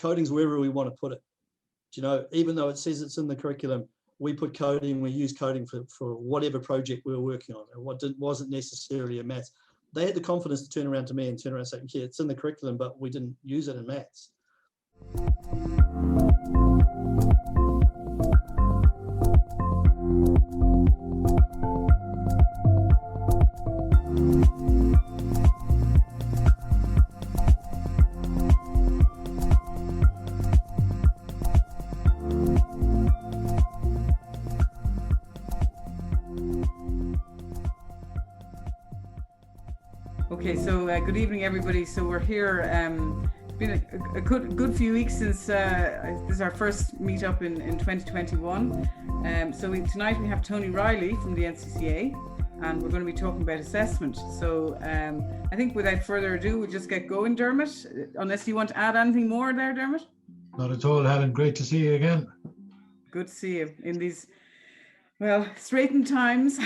coding's wherever we want to put it. Even though it says it's in the curriculum, we put coding, we use coding for whatever project we were working on, and wasn't necessarily a maths. They had the confidence to turn around to me and say, yeah, it's in the curriculum, but we didn't use it in maths. Okay, so good evening, everybody. So we're here. It's been a good few weeks since this is our first meetup in 2021. Tonight we have Tony Riley from the NCCA, and we're going to be talking about assessment. So I think without further ado, we'll just get going, Dermot. Unless you want to add anything more there, Dermot? Not at all, Helen. Great to see you again. Good to see you in these, straitened times.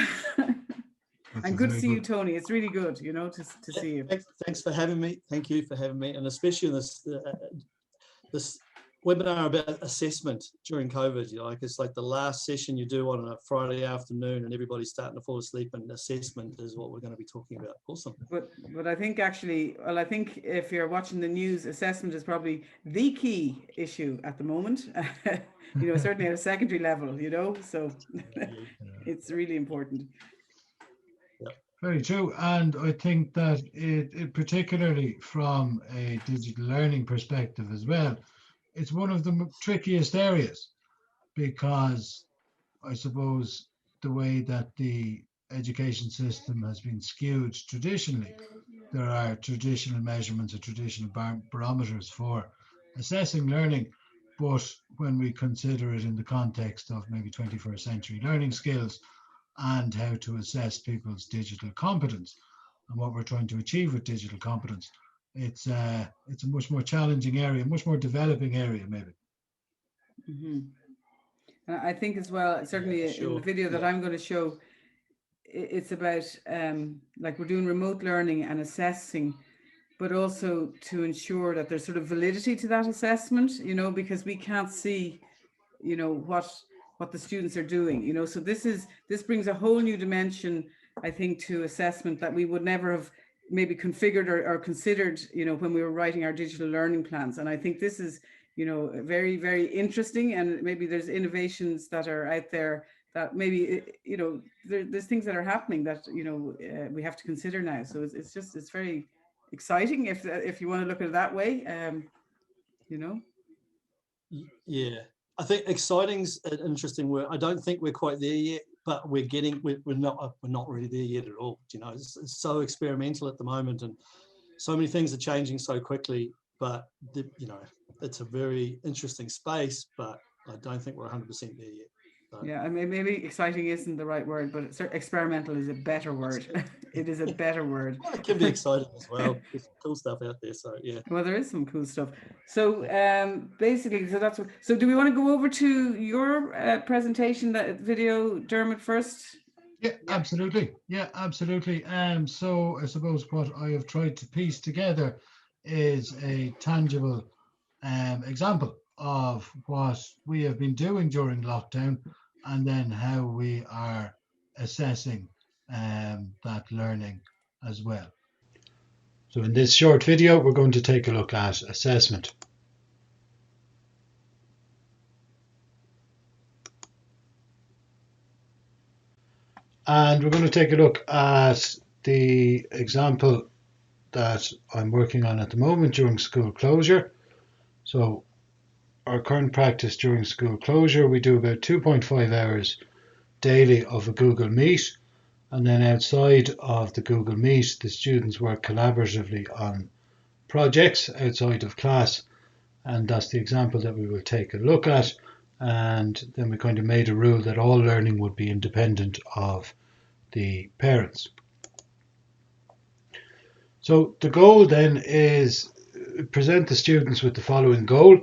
And good to see you, Tony. It's really good, to see you. Thanks for having me. Thank you for having me, and especially in this webinar about assessment during COVID. It's like the last session you do on a Friday afternoon, and everybody's starting to fall asleep. And assessment is what we're going to be talking about. Awesome. But I think actually, I think if you're watching the news, assessment is probably the key issue at the moment. Certainly at a secondary level. So it's really important. Very true, and I think that it particularly from a digital learning perspective as well, it's one of the trickiest areas, because I suppose the way that the education system has been skewed traditionally, there are traditional measurements or traditional barometers for assessing learning, but when we consider it in the context of maybe 21st century learning skills, and how to assess people's digital competence and what we're trying to achieve with digital competence, it's a much more challenging area, much more developing area, maybe. Mm-hmm. I think as well, certainly in the video that I'm going to show, it's about we're doing remote learning and assessing, but also to ensure that there's sort of validity to that assessment, because we can't see, what the students are doing, so this brings a whole new dimension, I think, to assessment that we would never have maybe configured or considered, when we were writing our digital learning plans. And I think this is, very, very interesting, and maybe there's innovations that are out there that maybe, there's things that are happening that, we have to consider now. So it's very exciting if you want to look at it that way, Yeah. I think exciting's an interesting word. I don't think we're quite there yet, but we're not really there yet at all. It's so experimental at the moment, and so many things are changing so quickly. But it's a very interesting space. But I don't think we're 100% there yet. So. Yeah, I mean, maybe exciting isn't the right word, but experimental is a better word. It is a better word. Well, it can be exciting as well. There's cool stuff out there, so yeah. Well, there is some cool stuff. So basically, so do we want to go over to your presentation, that video, Dermot, first? Yeah, absolutely. So I suppose what I have tried to piece together is a tangible example of what we have been doing during lockdown, and then how we are assessing that learning as well. So in this short video, we're going to take a look at assessment. And we're going to take a look at the example that I'm working on at the moment during school closure. So our current practice during school closure, we do about 2.5 hours daily of a Google Meet, and then outside of the Google Meet, the students work collaboratively on projects outside of class, and that's the example that we will take a look at. And then we kind of made a rule that all learning would be independent of the parents. So the goal then is present the students with the following goal.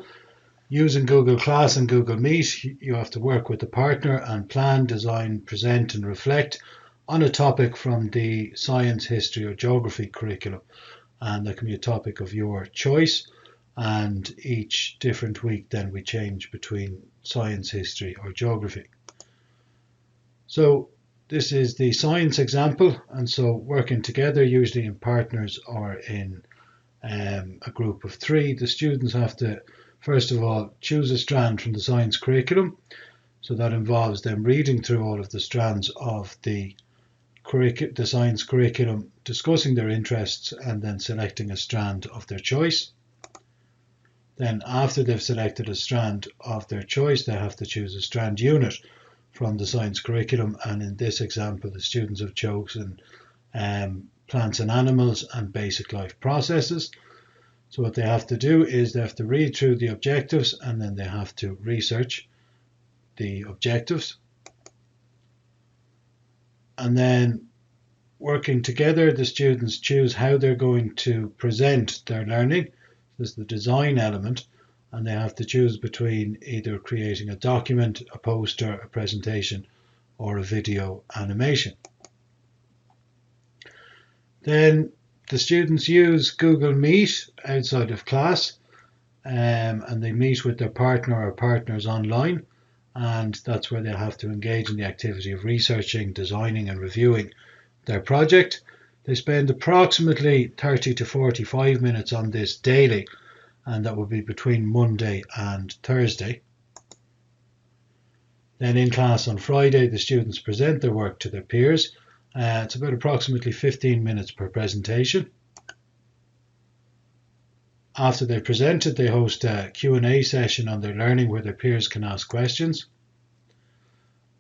Using Google Class and Google Meet, you have to work with a partner and plan, design, present and reflect on a topic from the science, history or geography curriculum. And that can be a topic of your choice. and each different week then we change between science, history or geography. So this is the science example, and so working together, usually in partners or in a group of 3, the students have to first of all choose a strand from the science curriculum. So that involves them reading through all of the strands of the science curriculum, discussing their interests, and then selecting a strand of their choice. Then after they've selected a strand of their choice, they have to choose a strand unit from the science curriculum, and in this example the students have chosen plants and animals and basic life processes. So what they have to do is they have to read through the objectives, and then they have to research the objectives. And then working together, the students choose how they're going to present their learning. This is the design element, and they have to choose between either creating a document, a poster, a presentation, or a video animation. Then the students use Google Meet outside of class, and they meet with their partner or partners online, and that's where they'll have to engage in the activity of researching, designing and reviewing their project. They spend approximately 30 to 45 minutes on this daily, and that will be between Monday and Thursday. Then in class on Friday, the students present their work to their peers. It's about approximately 15 minutes per presentation. After they've presented, they host a Q&A session on their learning where their peers can ask questions.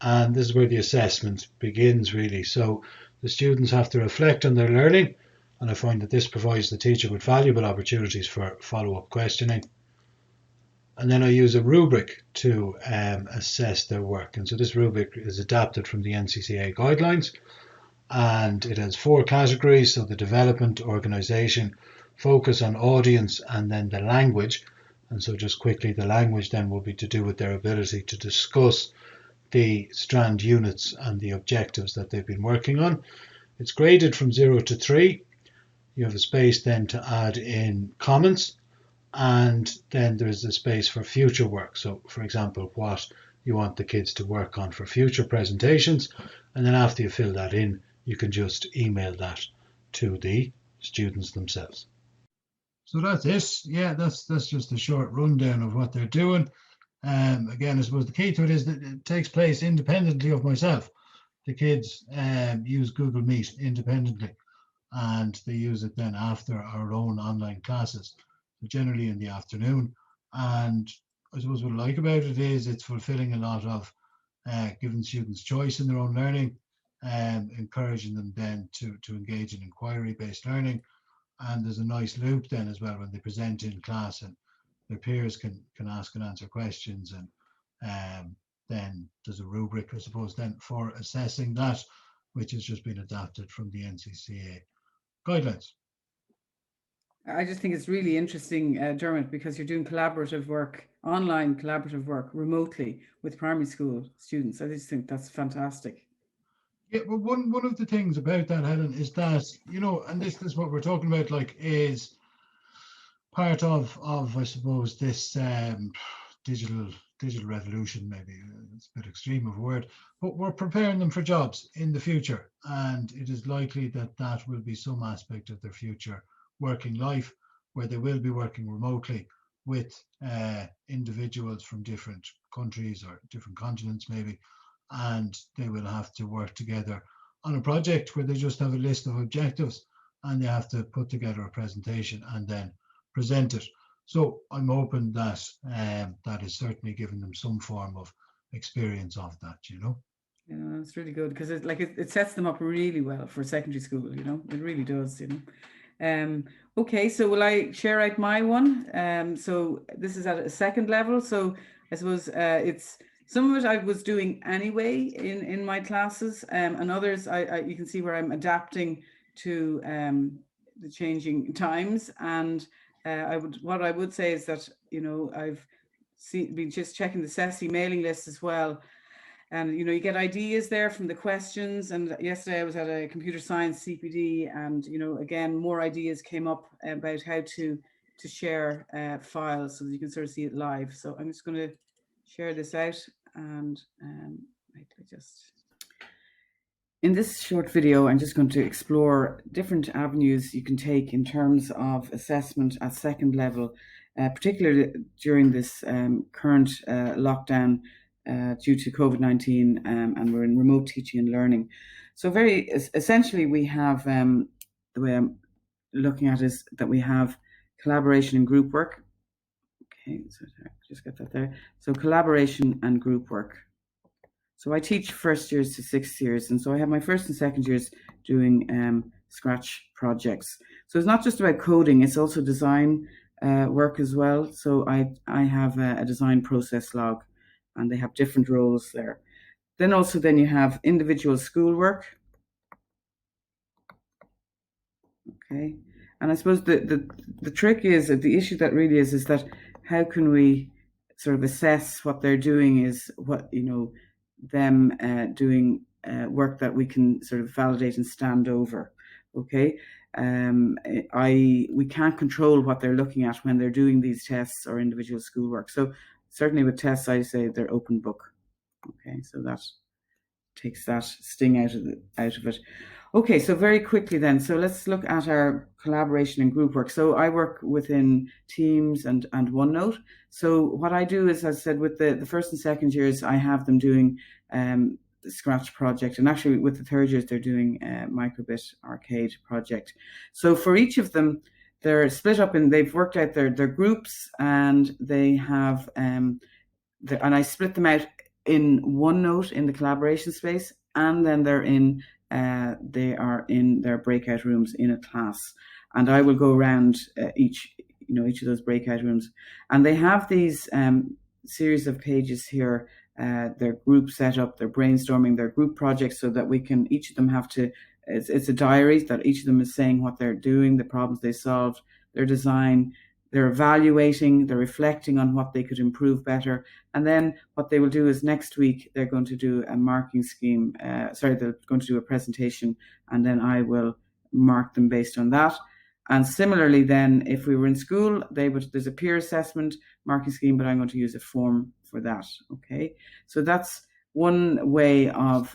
And this is where the assessment begins, really. So the students have to reflect on their learning, and I find that this provides the teacher with valuable opportunities for follow-up questioning. And then I use a rubric to assess their work. And so this rubric is adapted from the NCCA guidelines, and it has 4 categories. So the development, organisation, focus on audience, and then the language. And so just quickly, the language then will be to do with their ability to discuss the strand units and the objectives that they've been working on. It's graded from 0 to 3. You have a space then to add in comments, and then there's a space for future work. So for example, what you want the kids to work on for future presentations, and then after you fill that in, you can just email that to the students themselves. So that's it. Yeah, that's just a short rundown of what they're doing. Again, I suppose the key to it is that it takes place independently of myself. The kids use Google Meet independently, and they use it then after our own online classes, generally in the afternoon. And I suppose what I like about it is it's fulfilling a lot of giving students choice in their own learning, encouraging them then to engage in inquiry-based learning. And there's a nice loop then as well when they present in class, and their peers can ask and answer questions, and then there's a rubric, I suppose, then for assessing that, which has just been adapted from the NCCA guidelines. I just think it's really interesting, Dermot, because you're doing collaborative work, online collaborative work remotely with primary school students. I just think that's fantastic. Yeah, well, one of the things about that, Helen, is that, you know, and this is what we're talking about, like, is part of I suppose, this digital revolution. Maybe it's a bit extreme of a word, but we're preparing them for jobs in the future, and it is likely that that will be some aspect of their future working life, where they will be working remotely with individuals from different countries or different continents maybe, and they will have to work together on a project where they just have a list of objectives, and they have to put together a presentation and then present it. So I'm hoping that that is certainly giving them some form of experience of that, you know. Yeah, that's really good, because it sets them up really well for secondary school, you know. It really does, you know. Okay, so will I share out my one? So this is at a second level. So I suppose it's some of it I was doing anyway in my classes, and others you can see where I'm adapting to the changing times. And what I would say is that, you know, I've been just checking the CESI mailing list as well. And, you know, you get ideas there from the questions. And yesterday I was at a computer science CPD, and, you know, again, more ideas came up about how to to share files so that you can sort of see it live. So I'm just going to share this out, and in this short video, I'm just going to explore different avenues you can take in terms of assessment at second level, particularly during this current lockdown due to COVID-19, and we're in remote teaching and learning. So very essentially, we have, the way I'm looking at is that we have collaboration and group work. Okay, so just get that there. So collaboration and group work. So I teach first years to sixth years, and so I have my first and second years doing Scratch projects. So it's not just about coding, it's also design work as well. So I have a design process log, and they have different roles there. Then you have individual schoolwork. Okay, and I suppose the trick is, the issue that really is that how can we sort of assess what they're doing, is what, you know, them doing work that we can sort of validate and stand over. Okay, we can't control what they're looking at when they're doing these tests or individual schoolwork. So certainly with tests, I say they're open book. Okay, so that takes that sting out of it. Okay, so very quickly then, so let's look at our collaboration and group work. So I work within Teams and OneNote. So what I do is, as I said, with the first and second years, I have them doing the Scratch project, and actually with the third years, they're doing Microbit Arcade project. So for each of them, they're split up in, they've worked out their groups, and they have, and I split them out in OneNote in the collaboration space, and then they are in their breakout rooms in a class, and I will go around each of those breakout rooms, and they have these series of pages here, their group setup, their brainstorming, their group projects, so that we can, each of them have to, it's a diary that each of them is saying what they're doing, the problems they solved, their design, they're evaluating, they're reflecting on what they could improve better. And then what they will do is next week, they're going to do a marking scheme. They're going to do a presentation, and then I will mark them based on that. And similarly then, if we were in school, there's a peer assessment marking scheme, but I'm going to use a form for that. Okay, so that's one way of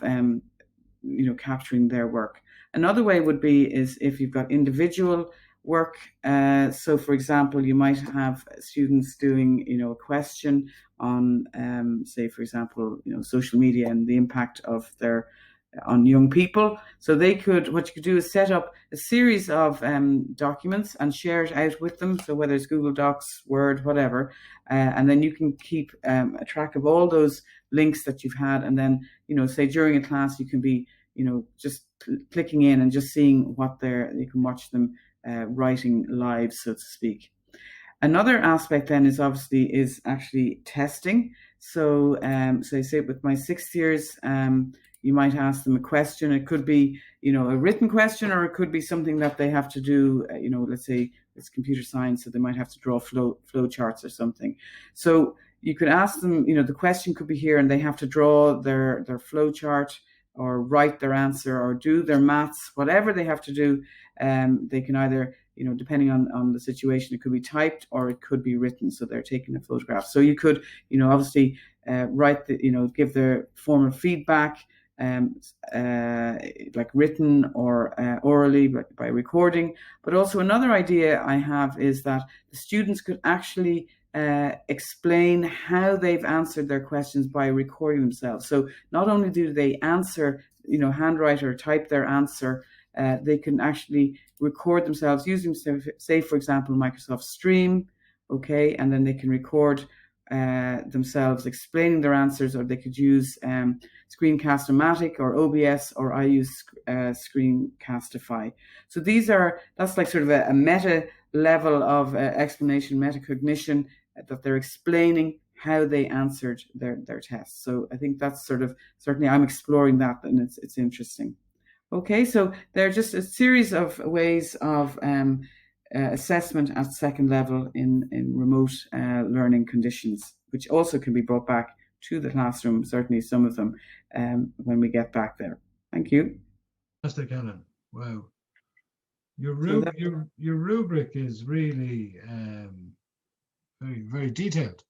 capturing their work. Another way would be is if you've got individual work. So for example, you might have students doing, a question on, say, for example, social media and the impact of on young people. So what you could do is set up a series of documents and share it out with them. So whether it's Google Docs, Word, whatever, and then you can keep a track of all those links that you've had. And then, say during a class, you can be, just clicking in and just seeing you can watch them writing live, so to speak. Another aspect then is actually testing. So I say with my sixth years, you might ask them a question. It could be, a written question, or it could be something that they have to do, let's say it's computer science, so they might have to draw flow charts or something. So you could ask them, the question could be here, and they have to draw their flow chart, or write their answer, or do their maths, whatever they have to do. They can either, depending on the situation, it could be typed or it could be written. So they're taking a photograph. So you could, obviously write give their formal feedback, like written or orally by recording. But also another idea I have is that the students could actually explain how they've answered their questions by recording themselves. So not only do they answer, handwrite or type their answer, they can actually record themselves using, say, for example, Microsoft Stream, okay, and then they can record themselves explaining their answers, or they could use Screencast-O-Matic or OBS, or I use Screencastify. So that's like sort of a meta level of explanation, metacognition, that they're explaining how they answered their tests. So I think that's certainly I'm exploring that, and it's interesting. Okay, so they're just a series of ways of assessment at second level in remote learning conditions, which also can be brought back to the classroom, certainly some of them, when we get back there. Thank you. Fantastic, Ellen. Wow. Your rubric is really very, very detailed.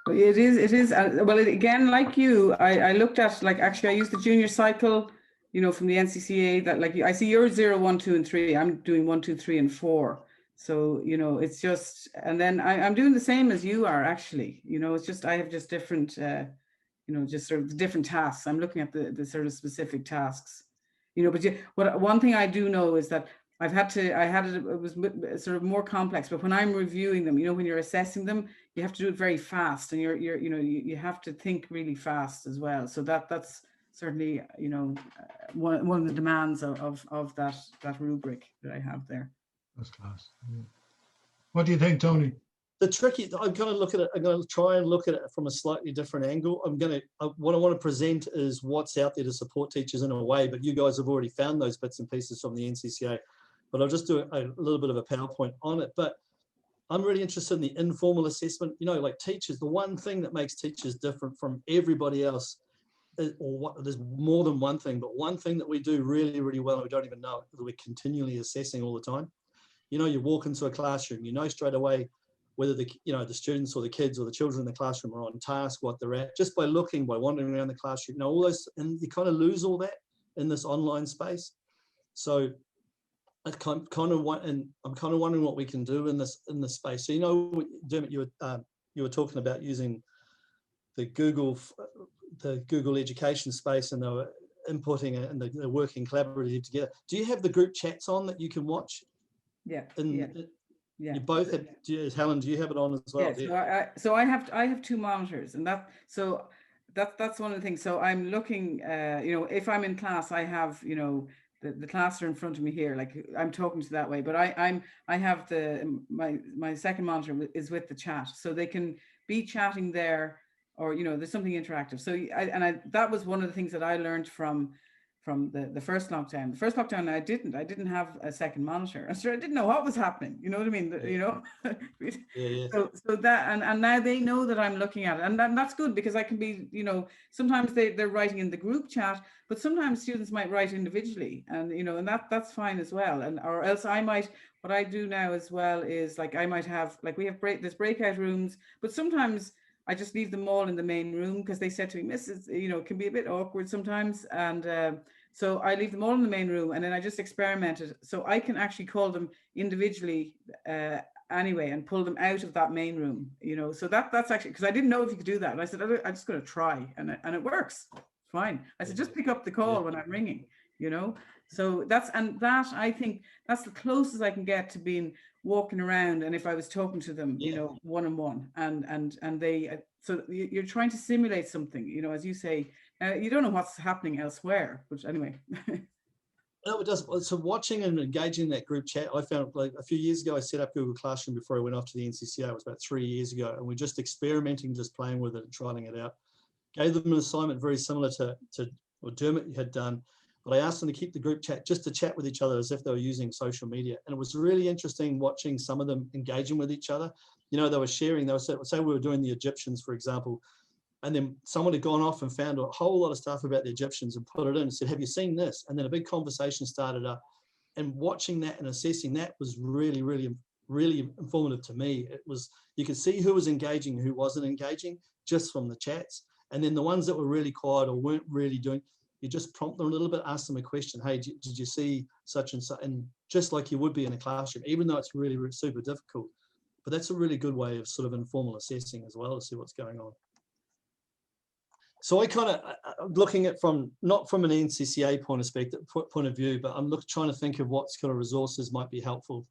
It is. Well, again, like you, I looked at, like, actually, I used the junior cycle, from the NCCA, that, like, I see you're 0, 1, 2, and 3. I'm doing 1, 2, 3, and 4. So, it's just, and then I'm doing the same as you are, actually. It's just, I have just different, just sort of different tasks. I'm looking at the sort of specific tasks, but one thing I do know is that it was sort of more complex, but when I'm reviewing them, when you're assessing them, you have to do it very fast, and you have to think really fast as well. So that's certainly, one of the demands of that rubric that I have there. That's class. Yeah. What do you think, Tony? I'm going to look at it. I'm going to try and look at it from a slightly different angle. What I want to present is what's out there to support teachers in a way, but you guys have already found those bits and pieces from the NCCA. But I'll just do a little bit of a PowerPoint on it. But I'm really interested in the informal assessment. Like teachers, the one thing that makes teachers different from everybody else, there's more than one thing, but one thing that we do really, really well, and we don't even know it, because we're continually assessing all the time. You walk into a classroom, straight away whether the students or the kids or the children in the classroom are on task, what they're at, just by wandering around the classroom, all those, and you kind of lose all that in this online space. So I'm kind of wondering what we can do in this space. So, Dermot, you were talking about using the Google education space, and they were inputting it, and they're working collaboratively together. Do you have the group chats on that you can watch? Yeah. You both have. Helen, do you have it on as well? Yeah. So I have two monitors, and that's one of the things. So I'm looking. If I'm in class, I have the class are in front of me here. Like, I'm talking to that way, but I have my second monitor is with the chat, so they can be chatting there, or there's something interactive. So that was one of the things that I learned from the first lockdown. The first lockdown, I didn't have a second monitor. I didn't know what was happening. You know what I mean? Yeah. So that, and now they know that I'm looking at it, and that's good, because I can be, sometimes they're writing in the group chat, but sometimes students might write individually, and and that's fine as well. And or else what I do now as well is, like, I might have, like, we have there's breakout rooms, but sometimes I just leave them all in the main room, because they said to me, Mrs., it can be a bit awkward sometimes. And so I leave them all in the main room, and then I just experimented. So I can actually call them individually anyway, and pull them out of that main room, So that's actually, because I didn't know if you could do that. And I said, I'm just going to try, and it works fine. I said, just pick up the call when I'm ringing, So I think that's the closest I can get to being walking around, and if I was talking to them, one-on-one, and they, so you're trying to simulate something, as you say, you don't know what's happening elsewhere, which anyway. No, it does. So watching and engaging that group chat, I found, like, a few years ago, I set up Google Classroom before I went off to the NCCA. It was about 3 years ago, and we're just experimenting, just playing with it and trying it out. Gave them an assignment very similar to what Dermot had done, but I asked them to keep the group chat just to chat with each other as if they were using social media. And it was really interesting watching some of them engaging with each other. They were sharing, say we were doing the Egyptians, for example, and then someone had gone off and found a whole lot of stuff about the Egyptians and put it in and said, have you seen this? And then a big conversation started up, and watching that and assessing that was really, really, really informative to me. It was, you could see who was engaging and who wasn't engaging just from the chats. And then the ones that were really quiet or weren't really doing, you just prompt them a little bit, ask them a question. Hey, did you see such and such? And just like you would be in a classroom, even though it's really, really super difficult. But that's a really good way of sort of informal assessing as well, to see what's going on. So I kind of looking at not from an NCCA point of view, but I'm trying to think of what kind of resources might be helpful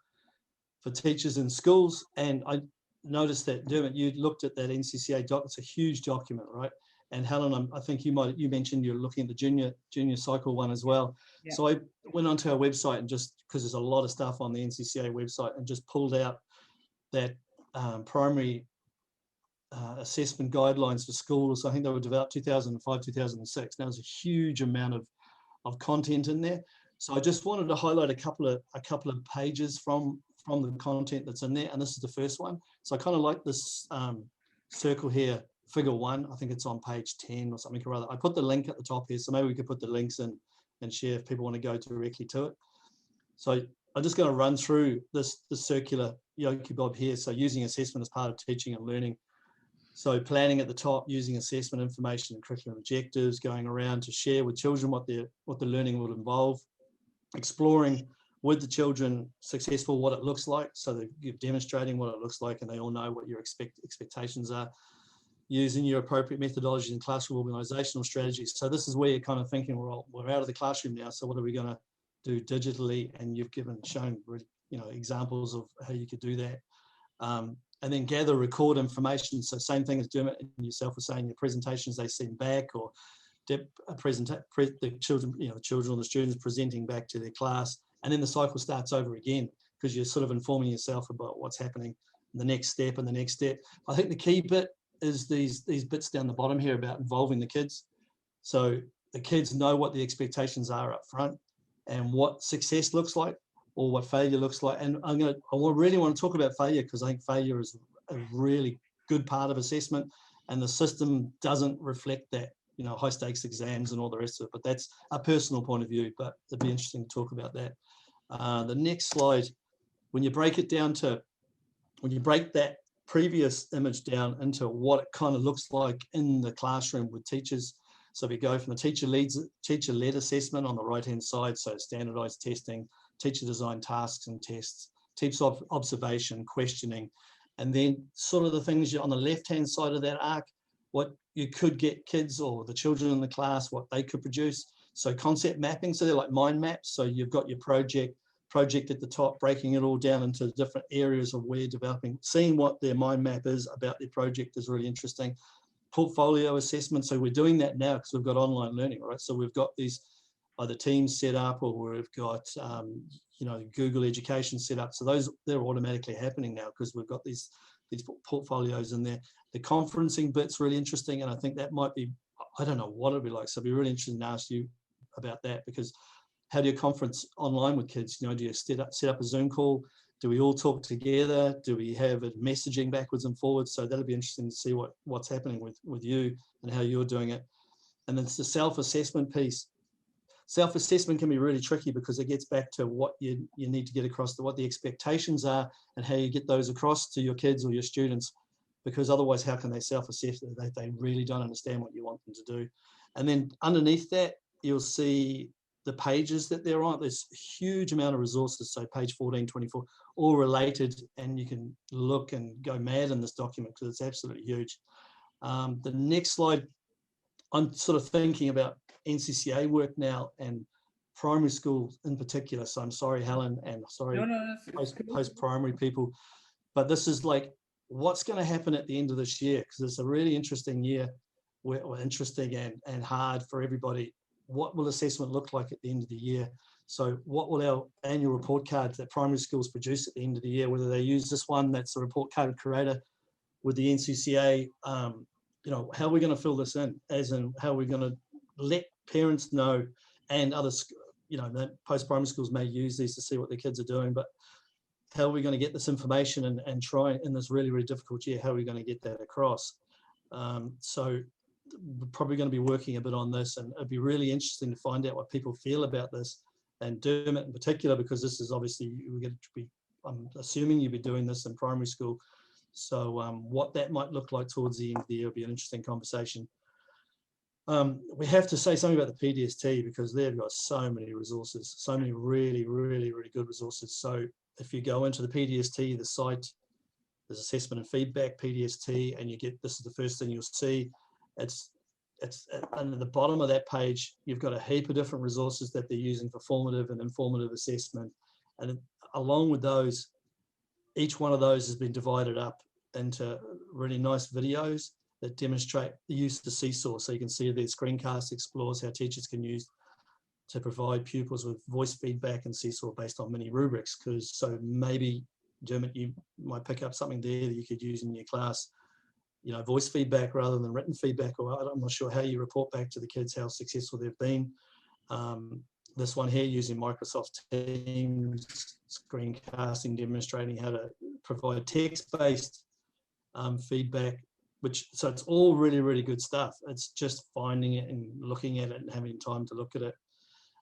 for teachers in schools. And I noticed that, Dermot, you looked at that NCCA doc. It's a huge document, right? And Helen, I think you mentioned you're looking at the junior cycle one as well. Yeah. So I went onto our website, and just because there's a lot of stuff on the NCCA website, and just pulled out that primary assessment guidelines for schools. I think they were developed 2005, 2006. Now there's a huge amount of content in there. So I just wanted to highlight a couple of pages from the content that's in there, and this is the first one. So I kind of like this circle here, figure 1. I think it's on page 10 or something or other. I put the link at the top here, so maybe we could put the links in and share if people want to go directly to it. So I'm just going to run through the circular Yoki Bob here. So using assessment as part of teaching and learning. So planning at the top, using assessment information and curriculum objectives, going around to share with children what the learning will involve, exploring with the children successful what it looks like. So that you're demonstrating what it looks like and they all know what your expectations are. Using your appropriate methodologies and classroom organizational strategies. So this is where you're kind of thinking, we're out of the classroom now. So what are we going to do digitally? And you've shown examples of how you could do that. And then gather, record information. So same thing as Dermot and yourself were saying, your presentations they send back, or the children, the children or the students presenting back to their class, and then the cycle starts over again because you're sort of informing yourself about what's happening, the next step and the next step. I think the key bit is these bits down the bottom here about involving the kids. So the kids know what the expectations are up front and what success looks like or what failure looks like. And I really want to talk about failure because I think failure is a really good part of assessment, and the system doesn't reflect that, high stakes exams and all the rest of it. But that's a personal point of view, but it'd be interesting to talk about that. The next slide, when you break that previous image down into what it kind of looks like in the classroom with teachers. So we go from the teacher-led assessment on the right-hand side, so standardized testing, teacher design tasks and tests, teacher observation, questioning, and then sort of the things on the left-hand side of that arc, what you could get kids or the children in the class, what they could produce. So concept mapping, so they're like mind maps. So you've got your project at the top, breaking it all down into different areas of where you're developing, seeing what their mind map is about their project is really interesting. Portfolio assessment, so we're doing that now because we've got online learning, right? So we've got these either teams set up or we've got, Google Education set up. So they're automatically happening now because we've got these portfolios in there. The conferencing bit's really interesting, and I think that might be, I don't know what it'd be like. So it'd be really interesting to ask you about that, because how do you conference online with kids? Do you set up a Zoom call? Do we all talk together? Do we have it messaging backwards and forwards? So that'll be interesting to see what's happening with you and how you're doing it. And then it's the self-assessment piece. Self-assessment can be really tricky because it gets back to what you need to get across, to what the expectations are and how you get those across to your kids or your students, because otherwise how can they self-assess if they really don't understand what you want them to do? And then underneath that, you'll see the pages that they're on. There's a huge amount of resources, so page 14, 24, all related, and you can look and go mad in this document because it's absolutely huge. The next slide, I'm sort of thinking about NCCA work now and primary school in particular. So I'm sorry, Helen, and sorry, post-primary people, but this is like what's going to happen at the end of this year, because it's a really interesting year, interesting and hard for everybody. What will assessment look like at the end of the year? So what will our annual report cards that primary schools produce at the end of the year, whether they use this one that's a report card creator with the NCCA, how are we going to fill this in, as in how are we going to let parents know, and others, post-primary schools may use these to see what their kids are doing, but how are we going to get this information and try in this really, really difficult year, how are we going to get that across? So we're probably going to be working a bit on this, and it'd be really interesting to find out what people feel about this, and Dermot in particular, because this is obviously, we're going to be, I'm assuming you'll be doing this in primary school. So what that might look like towards the end of the year will be an interesting conversation. We have to say something about the PDST because they've got so many resources, so many really, really, really good resources. So if you go into the PDST, the site, there's assessment and feedback, PDST, and you get, this is the first thing you'll see. It's under the bottom of that page, you've got a heap of different resources that they're using for formative and informative assessment. And along with those, each one of those has been divided up into really nice videos that demonstrate the use of the Seesaw. So you can see their screencast explores how teachers can use to provide pupils with voice feedback and Seesaw based on mini rubrics. Because so maybe, Dermot, you might pick up something there that you could use in your class, voice feedback rather than written feedback, or I'm not sure how you report back to the kids how successful they've been. This one here using Microsoft Teams, screencasting, demonstrating how to provide text-based feedback, so it's all really, really good stuff. It's just finding it and looking at it and having time to look at it.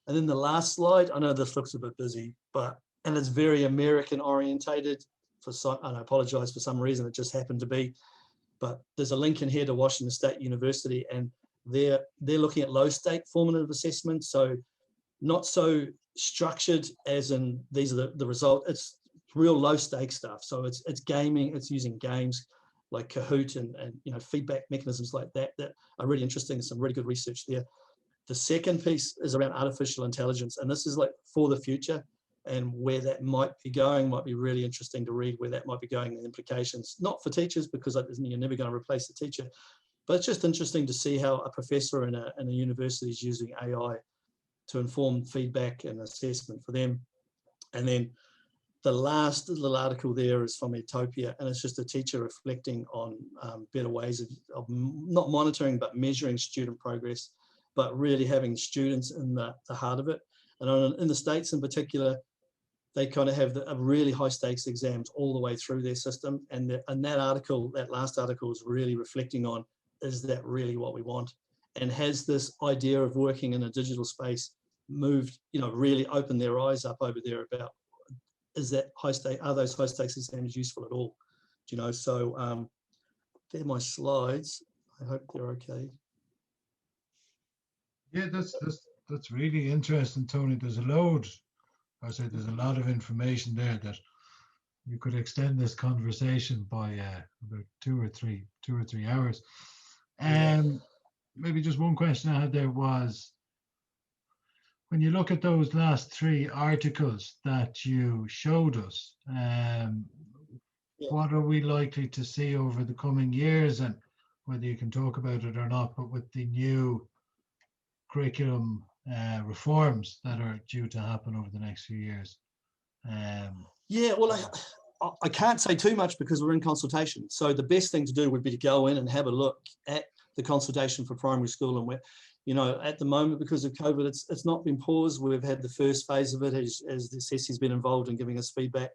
And then the last slide, I know this looks a bit busy, but and it's very American orientated. And I apologize for some reason, it just happened to be, but there's a link in here to Washington State University, and they're looking at low stake formative assessment. So not so structured as in these are the result. It's real low stake stuff. So it's gaming, it's using games like Kahoot and feedback mechanisms like that are really interesting. Some really good research there. The second piece is around artificial intelligence, and this is like for the future, and where that might be going might be really interesting to read, where that might be going, and implications, not for teachers, because you're never going to replace the teacher, but it's just interesting to see how a professor in a university is using AI to inform feedback and assessment for them. And then the last little article there is from Utopia, and it's just a teacher reflecting on better ways of not monitoring, but measuring student progress, but really having students in the heart of it. And in the States in particular, they kind of have a really high stakes exams all the way through their system. And that article, that last article, is really reflecting on, is that really what we want? And has this idea of working in a digital space moved, really opened their eyes up over there about, is that are those high stakes exams useful at all? So they're my slides. I hope they're okay. Yeah, that's really interesting, Tony. There's a lot of information there that you could extend this conversation by about two or three hours. Maybe just one question I had there was, when you look at those last three articles that you showed us, what are we likely to see over the coming years, and whether you can talk about it or not, but with the new curriculum reforms that are due to happen over the next few years? I can't say too much because we're in consultation. So the best thing to do would be to go in and have a look at the consultation for primary school, and where, at the moment, because of COVID, it's not been paused. We've had the first phase of it as the CESI has been involved in giving us feedback.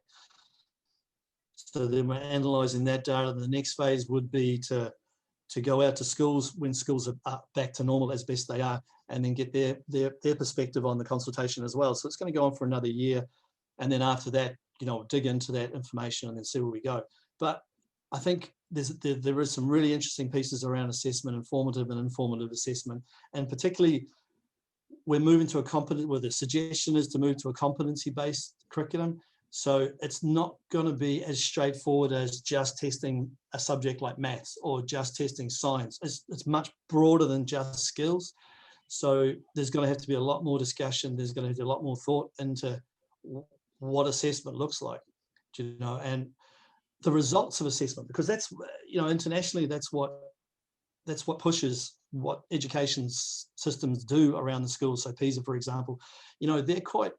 So then we're analysing that data. And the next phase would be to go out to schools when schools are back to normal as best they are, and then get their perspective on the consultation as well. So it's going to go on for another year. And then after that, dig into that information and then see where we go. But I think there is some really interesting pieces around assessment, formative and informative assessment, and particularly we're moving to the suggestion is to move to a competency-based curriculum. So it's not going to be as straightforward as just testing a subject like maths or just testing science. It's much broader than just skills. So there's going to have to be a lot more discussion. There's going to be a lot more thought into what assessment looks like, and the results of assessment, because that's, internationally, that's what pushes what education systems do around the schools. So PISA, for example, they're quite,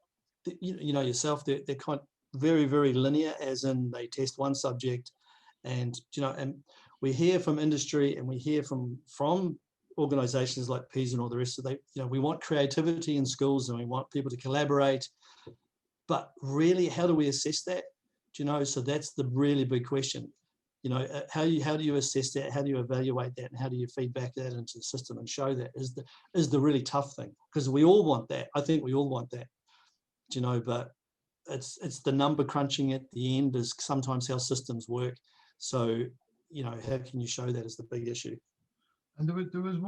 yourself, they're quite very, very linear, as in they test one subject, and and we hear from industry and we hear from organizations like PISA and all the rest of we want creativity in schools and we want people to collaborate, but really, how do we assess that? So that's the really big question. How do you assess that? How do you evaluate that? And how do you feedback that into the system and show that is the really tough thing? Because we all want that. I think we all want that, but it's the number crunching at the end is sometimes how systems work. So, how can you show that is the big issue? And there was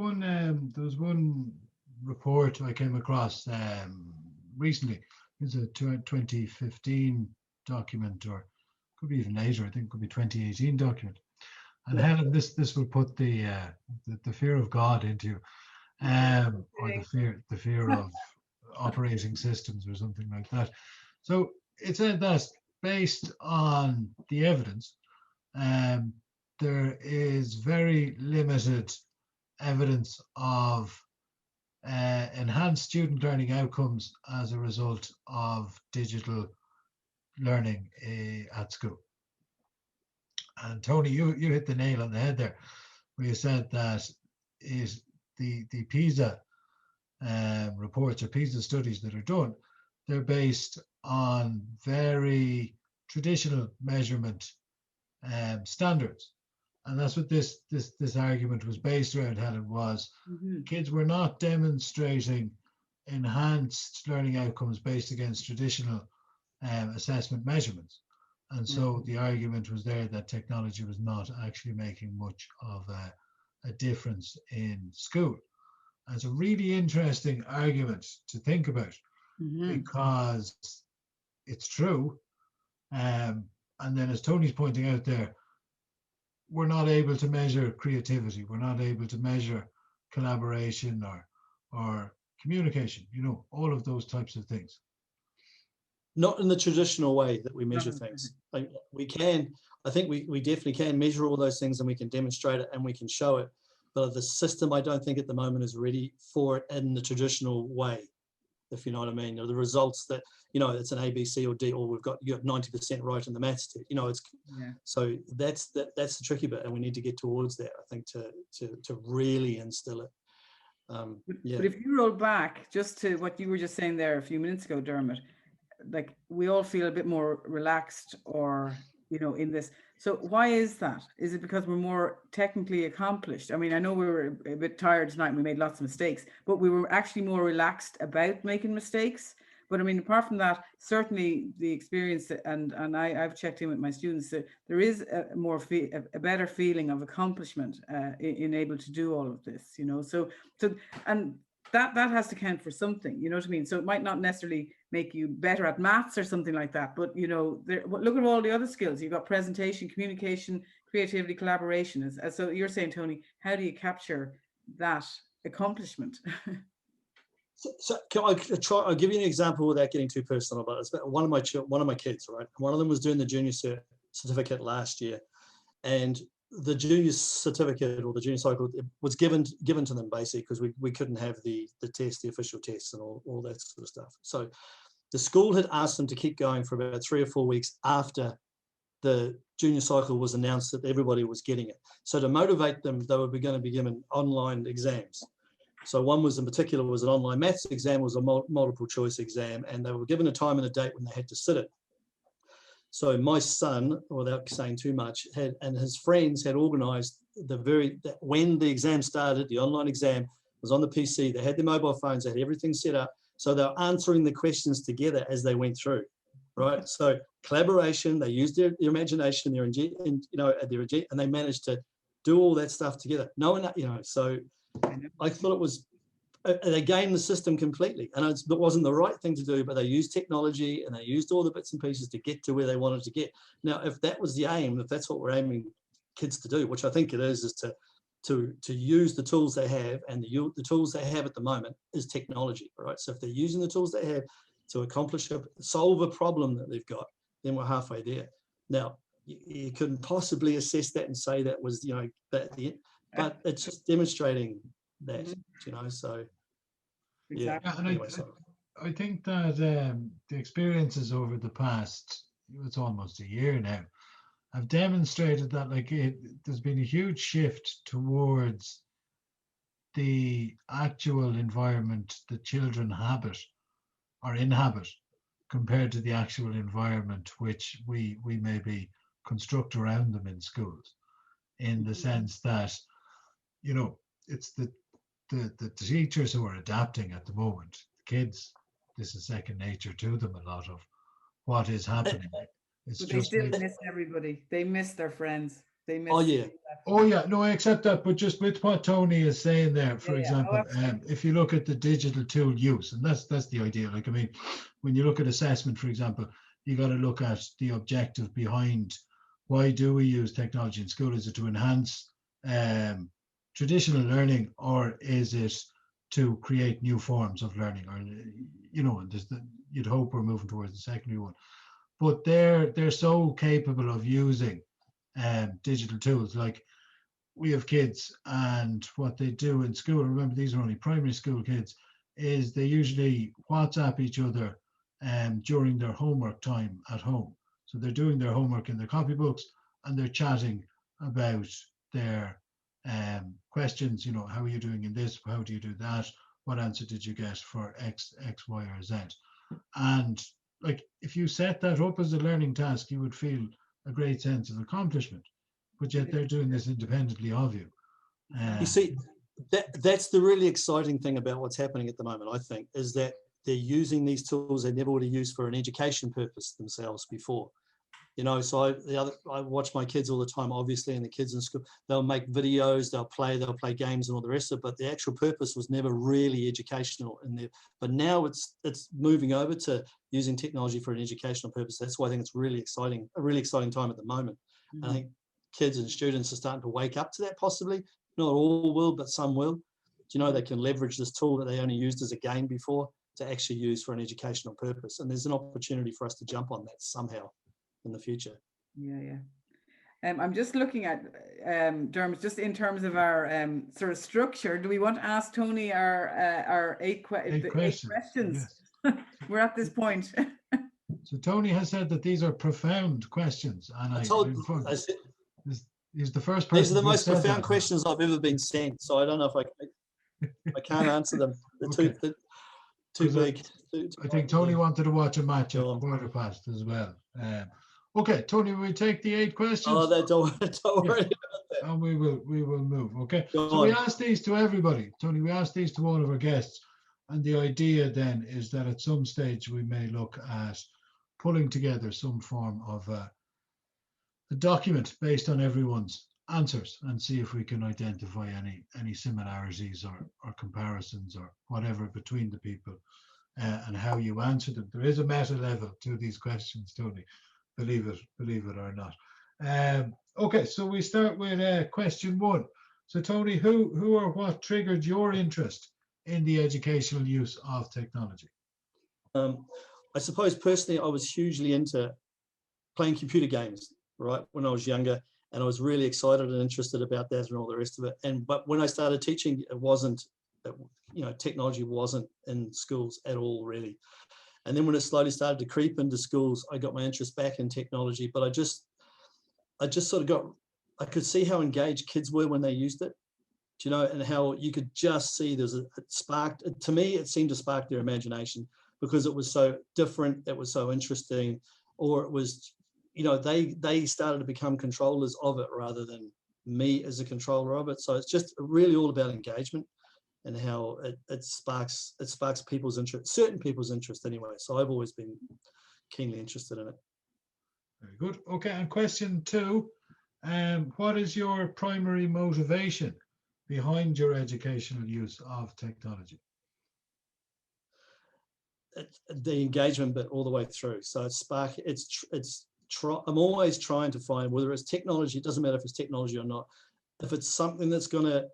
one report I came across recently. It's a 2015 document, or could be even later. I think it could be 2018 document. And Helen, this will put the fear of God into you, or the fear of operating systems or something like that. So it said that based on the evidence, there is very limited evidence of enhanced student learning outcomes as a result of digital learning at school. And Tony, you hit the nail on the head there, where you said that is the PISA reports or PISA studies that are done, they're based on very traditional measurement standards. And that's what this argument was based around, Helen, was kids were not demonstrating enhanced learning outcomes based against traditional assessment measurements. And so the argument was there that technology was not actually making much of a difference in school. And it's a really interesting argument to think about because it's true. And then as Tony's pointing out there, we're not able to measure creativity. We're not able to measure collaboration or communication, you know, all of those types of things. Not in the traditional way that we measure things. Like we can, I think we definitely can measure all those things and we can demonstrate it and we can show it. But the system, I don't think at the moment is ready for it in the traditional way, if you know what I mean. Or the results that, you know, it's an A, B, C, or D, or you have 90% right in the maths test. You know, it's so that's the tricky bit, and we need to get towards that, I think, to really instill it. But if you roll back just to what you were just saying there a few minutes ago, Dermot, like we all feel a bit more relaxed or, you know, in this. So why is that? Is it because we're more technically accomplished? I mean, I know we were a bit tired tonight and we made lots of mistakes, but we were actually more relaxed about making mistakes. But I mean, apart from that, certainly the experience, and I've checked in with my students, that there is a better feeling of accomplishment in able to do all of this, you know. So and that has to count for something, you know what I mean? So it might not necessarily make you better at maths or something like that, but you know, look at all the other skills. You've got presentation, communication, creativity, collaboration. So you're saying, Tony, how do you capture that accomplishment? So can I try? I'll give you an example without getting too personal about it. It's about one of my kids, right? One of them was doing the junior certificate last year, and the junior certificate or the junior cycle was given to them basically because we couldn't have the test, the official tests, and all that sort of stuff. So the school had asked them to keep going for about 3 or 4 weeks after the junior cycle was announced that everybody was getting it. So to motivate them, they were going to be given online exams. So one was in particular was an online maths exam, was a multiple choice exam, and they were given a time and a date when they had to sit it. So my son, without saying too much, and his friends had organised when the exam started, the online exam was on the PC. They had their mobile phones, they had everything set up, so they were answering the questions together as they went through, right? So collaboration, they used their imagination, and they managed to do all that stuff together. No one, you know, so I thought it was. They gamed the system completely, and it wasn't the right thing to do, but they used technology and they used all the bits and pieces to get to where they wanted to get. Now, if that was the aim, if that's what we're aiming kids to do, which I think it is to use the tools they have, and the tools they have at the moment is technology, right? So if they're using the tools they have to solve a problem that they've got, then we're halfway there. Now, you couldn't possibly assess that and say that was, you know, but it's just demonstrating that, you know, so exactly. Yeah, and anyway, I think that the experiences over the past, it's almost a year now, have demonstrated that there's been a huge shift towards the actual environment that children inhabit compared to the actual environment which we maybe construct around them in schools, in the sense that, you know, it's the teachers who are adapting at the moment. The kids, this is second nature to them, a lot of what is happening. It's but they still miss everybody. They miss their friends. They miss. Oh yeah, no, I accept that. But just with what Tony is saying there, for example, if you look at the digital tool use, and that's the idea. Like, I mean, when you look at assessment, for example, you got to look at the objective behind why do we use technology in school? Is it to enhance traditional learning, or is it to create new forms of learning? Or, you know, and you'd hope we're moving towards the secondary one. But they're so capable of using digital tools. Like, we have kids, and what they do in school, remember these are only primary school kids, is they usually WhatsApp each other during their homework time at home. So they're doing their homework in their copybooks and they're chatting about their questions, you know, how are you doing in this? How do you do that? What answer did you get for X, Y, or Z? And like, if you set that up as a learning task, you would feel a great sense of accomplishment, but yet they're doing this independently of you. You see, that's the really exciting thing about what's happening at the moment, I think, is that they're using these tools they never would have used for an education purpose themselves before. You know, so I watch my kids all the time, obviously, and the kids in school, they'll make videos, they'll play games and all the rest of it, but the actual purpose was never really educational in there. But now it's moving over to using technology for an educational purpose. That's why I think it's really exciting, a really exciting time at the moment. Mm-hmm. And I think kids and students are starting to wake up to that possibly. Not all will, but some will. You know, they can leverage this tool that they only used as a game before to actually use for an educational purpose. And there's an opportunity for us to jump on that somehow in the future. Yeah. I'm just looking at Dermot, just in terms of our sort of structure. Do we want to ask Tony our eight questions? Yes. We're at this point. So Tony has said that these are profound questions, and he's the first person. These are the most profound questions I've ever been sent. So I don't know if I can't answer them. They're too big. I think Tony wanted to watch a match at 1:15 as well. Okay, Tony, we take the 8 questions. Oh, don't worry about that. And we will move. Okay. So we asked these to everybody, Tony. We asked these to all of our guests, and the idea then is that at some stage we may look at pulling together some form of a document based on everyone's answers and see if we can identify any similarities or comparisons or whatever between the people and how you answer them. There is a meta level to these questions, Tony. Believe it or not. Okay, so we start with question 1. So Tony, who or what triggered your interest in the educational use of technology? I suppose personally, I was hugely into playing computer games, right, when I was younger, and I was really excited and interested about that and all the rest of it. But when I started teaching, it wasn't, technology wasn't in schools at all, really. And then when it slowly started to creep into schools, I got my interest back in technology. But I just sort of I could see how engaged kids were when they used it, and how you could just see it sparked, to me, it seemed to spark their imagination because it was so different, it was so interesting, or it was, they started to become controllers of it rather than me as a controller of it. So it's just really all about engagement and how it sparks people's interest, certain people's interest anyway. So I've always been keenly interested in it. Very good. Okay, and question 2, what is your primary motivation behind your educational use of technology? The engagement bit all the way through. So I'm always trying to find, whether it's technology, it doesn't matter if it's technology or not, if it's something that's going to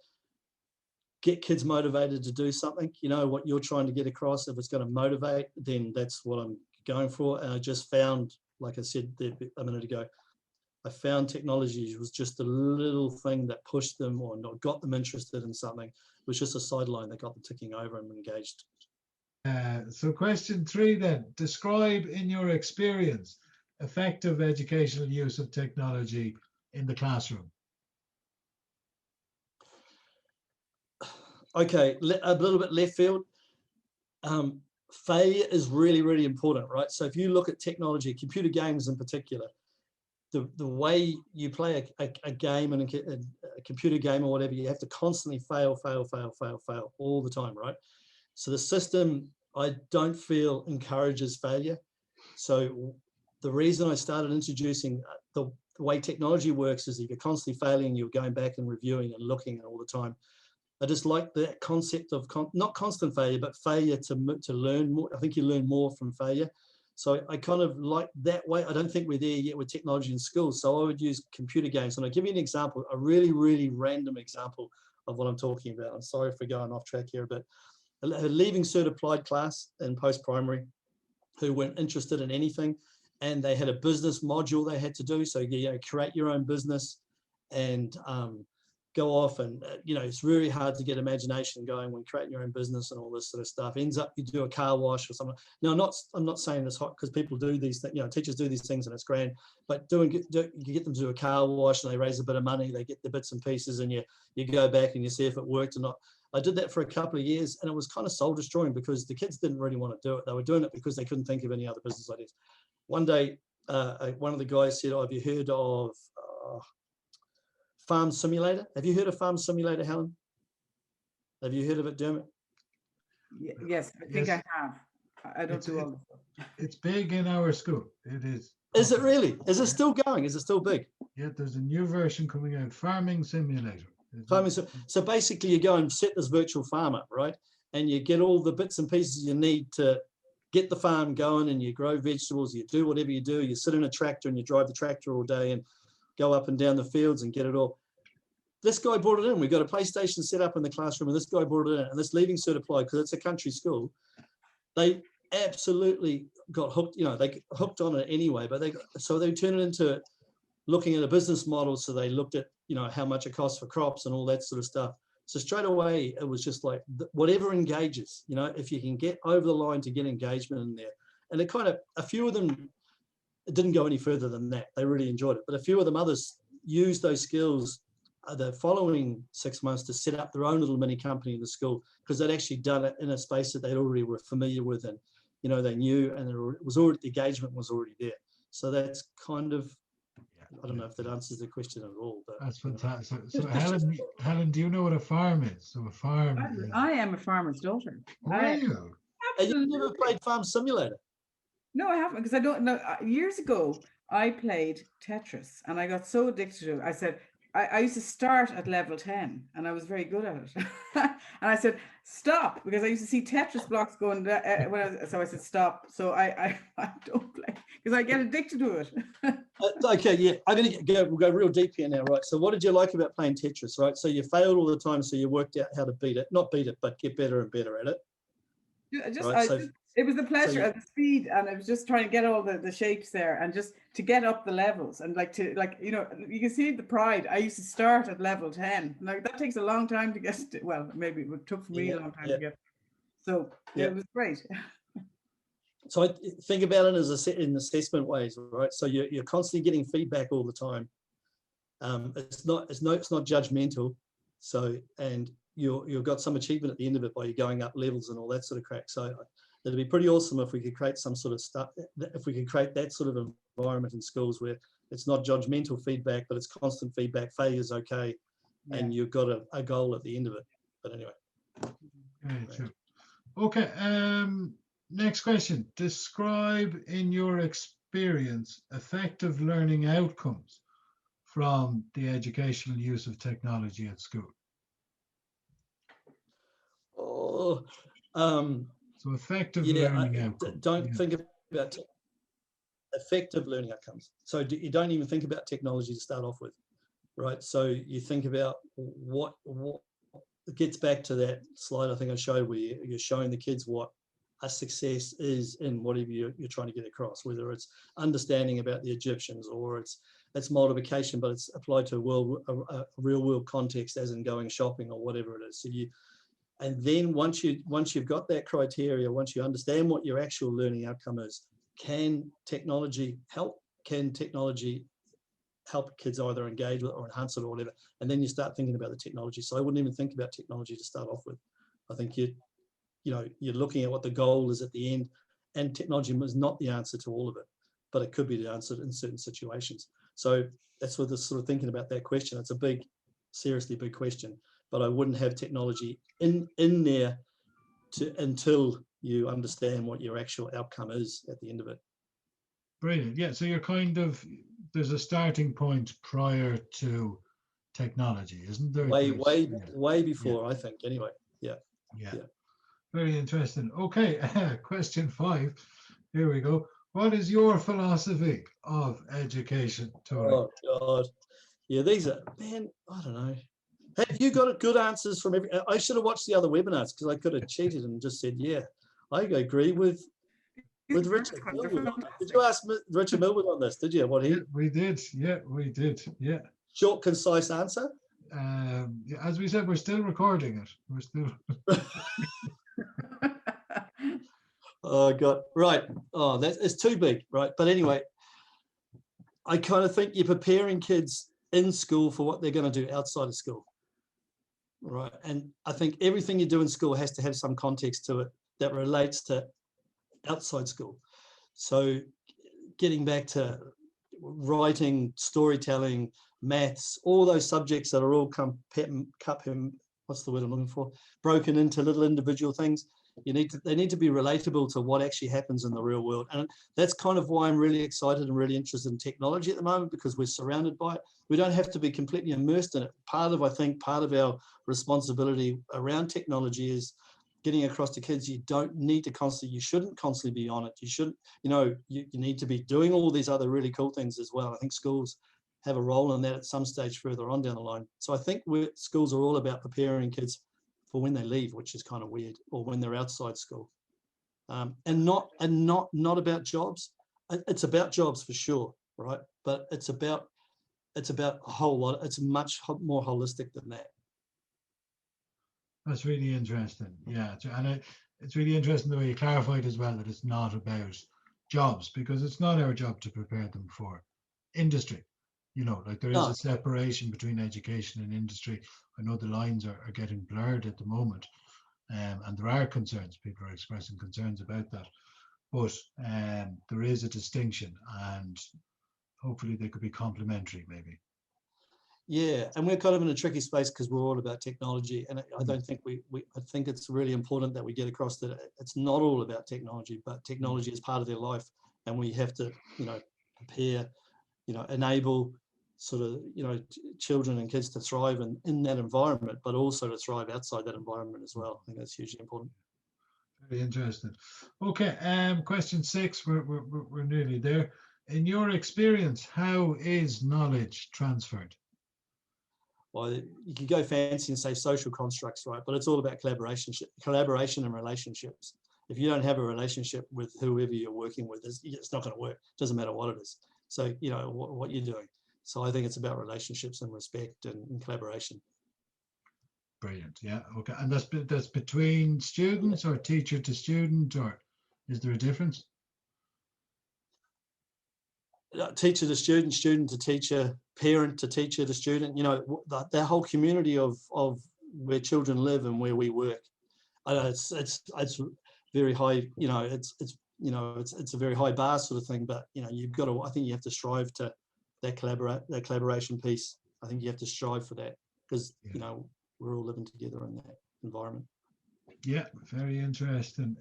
get kids motivated to do something, what you're trying to get across, if it's going to motivate, then that's what I'm going for. And I just found, like I said a minute ago, I found technology was just a little thing that pushed them or not got them interested in something. It was just a sideline that got them ticking over and engaged. So question 3 then, describe in your experience effective educational use of technology in the classroom. Okay, a little bit left field. Failure is really, really important, right? So if you look at technology, computer games in particular, the way you play a game and a computer game or whatever, you have to constantly fail all the time, right? So the system, I don't feel encourages failure. So the reason I started introducing the way technology works is that you're constantly failing, you're going back and reviewing and looking all the time. I just like that concept of not constant failure, but failure to learn more. I think you learn more from failure. So I kind of like that way. I don't think we're there yet with technology in schools. So I would use computer games. And I'll give you an example, a really, really random example of what I'm talking about. I'm sorry for going off track here, but a leaving cert applied class in post-primary who weren't interested in anything. And they had a business module they had to do. So, create your own business and go off and, it's really hard to get imagination going when creating your own business and all this sort of stuff. Ends up you do a car wash or something. Now, I'm not saying this hot because people do these things, teachers do these things and it's grand, but you get them to do a car wash and they raise a bit of money, they get the bits and pieces and you go back and you see if it worked or not. I did that for a couple of years and it was kind of soul destroying because the kids didn't really want to do it. They were doing it because they couldn't think of any other business ideas. One day, one of the guys said, have you heard of Farm Simulator? Have you heard of Farm Simulator, Helen? Have you heard of it, Dermot? Yes, I think I have. I don't do all this stuff. It's big in our school. It is. Is it really? Is it still going? Is it still big? Yeah, there's a new version coming out, Farming Simulator. So basically you go and set this virtual farm up, right? And you get all the bits and pieces you need to get the farm going, and you grow vegetables, you do whatever you do, you sit in a tractor and you drive the tractor all day and go up and down the fields and get it all. This guy brought it in. We've got a PlayStation set up in the classroom, and this guy brought it in, and this Leaving Cert applied because it's a country school. They absolutely got hooked, you know, they hooked on it anyway, but they turned it into looking at a business model. So they looked at, you know, how much it costs for crops and all that sort of stuff. So straight away, it was just like whatever engages, you know, if you can get over the line to get engagement in there. And it kind of, a few of them, it didn't go any further than that. They really enjoyed it. But a few of them others used those skills the following 6 months to set up their own little mini company in the school, because they'd actually done it in a space that they already were familiar with, and, you know, they knew, and it was already, the engagement was already there. So that's kind of, I don't know if that answers the question at all. But that's fantastic. So Helen, do you know what a farm is? So a farm. I am a farmer's daughter. Are you? And you never played Farm Simulator? No, I haven't, because I don't know. Years ago, I played Tetris, and I got so addicted to it. I said, I used to start at level 10, and I was very good at it. And I said, stop, because I used to see Tetris blocks going down, so I said, stop. So I don't play, because I get addicted to it. Okay, yeah, I'm going to we'll go real deep here now, right? So what did you like about playing Tetris, right? So you failed all the time, so you worked out how to beat it. Not beat it, but get better and better at it. It was the pleasure and the speed, and I was just trying to get all the shapes there, and just to get up the levels, and you know, you can see the pride. I used to start at level 10. Like, that takes a long time to get to, well, maybe it took for me a long time to get. So it was great. So I think about it as in assessment ways, right? So you're constantly getting feedback all the time. It's not judgmental. So, and you've got some achievement at the end of it by you going up levels and all that sort of crack. So it'd be pretty awesome if we could create some sort of stuff, if we could create that sort of environment in schools where it's not judgmental feedback, but it's constant feedback. Failure's okay, and you've got a goal at the end of it. But anyway. Okay. Next question. Describe in your experience effective learning outcomes from the educational use of technology at school. So effective learning outcomes. Don't think about effective learning outcomes. So you don't even think about technology to start off with, right? So you think about what it gets back to that slide I think I showed, where you're showing the kids what a success is in whatever you're trying to get across, whether it's understanding about the Egyptians, or it's multiplication, but it's applied to a real world context, as in going shopping or whatever it is. So and then once you've got that criteria, once you understand what your actual learning outcome is, can technology help? Can technology help kids either engage with or enhance it or whatever? And then you start thinking about the technology. So I wouldn't even think about technology to start off with. I think you're looking at what the goal is at the end, and technology is not the answer to all of it, but it could be the answer in certain situations. So that's what this sort of thinking about that question. It's a seriously big question, but I wouldn't have technology in there until you understand what your actual outcome is at the end of it. Brilliant. Yeah. So you're there's a starting point prior to technology, isn't there? Way before, I think, anyway. Yeah. Very interesting. Okay. Question 5. Here we go. What is your philosophy of education, Tori? Oh, God. Yeah, these are, man, I don't know. Have you got good answers from every? I should have watched the other webinars, because I could have cheated and just said, yeah, I agree with Richard Millwood. Did you ask Richard Millwood on this? Did you? We did. Yeah, we did. Yeah. Short, concise answer. As we said, we're still recording it. We're still. Oh God! Right. Oh, it's too big, right? But anyway, I kind of think you're preparing kids in school for what they're going to do outside of school, right? And I think everything you do in school has to have some context to it that relates to outside school. So getting back to writing, storytelling, maths, all those subjects that are all what's the word I'm looking for? Broken into little individual things. they need to be relatable to what actually happens in the real world. And that's kind of why I'm really excited and really interested in technology at the moment, because we're surrounded by it. We don't have to be completely immersed in it. I think part of our responsibility around technology is getting across to kids. You shouldn't constantly be on it. You shouldn't, you need to be doing all these other really cool things as well. I think schools have a role in that at some stage further on down the line. So I think schools are all about preparing kids for when they leave, which is kind of weird, or when they're outside school, and not about jobs. It's about jobs for sure, right? But it's about a whole lot. It's much more holistic than that. That's really interesting. Yeah, and it's really interesting the way you clarified as well that it's not about jobs, because it's not our job to prepare them for industry. Like there is a separation between education and industry. I know the lines are getting blurred at the moment, and there are concerns. People are expressing concerns about that. But there is a distinction, and hopefully they could be complementary, maybe. Yeah, and we're kind of in a tricky space because we're all about technology, and I don't think I think it's really important that we get across that it's not all about technology, but technology is part of their life, and we have to, prepare, enable sort of, children and kids to thrive in that environment, but also to thrive outside that environment as well. I think that's hugely important. Very interesting. Okay, question 6. We're nearly there. In your experience, how is knowledge transferred? Well, you could go fancy and say social constructs, right? But it's all about collaboration and relationships. If you don't have a relationship with whoever you're working with, it's not going to work. It doesn't matter what it is. So, what you're doing. So I think it's about relationships and respect and collaboration. Brilliant. Yeah. Okay. And that's between students or teacher to student, or is there a difference? Teacher to student, student to teacher, parent to teacher to student. That whole community of where children live and where we work. I know it's very high. It's a very high bar sort of thing. But you've got to. I think you have to strive to that collaboration piece. I think you have to strive for that because we're all living together in that environment. Yeah, very interesting.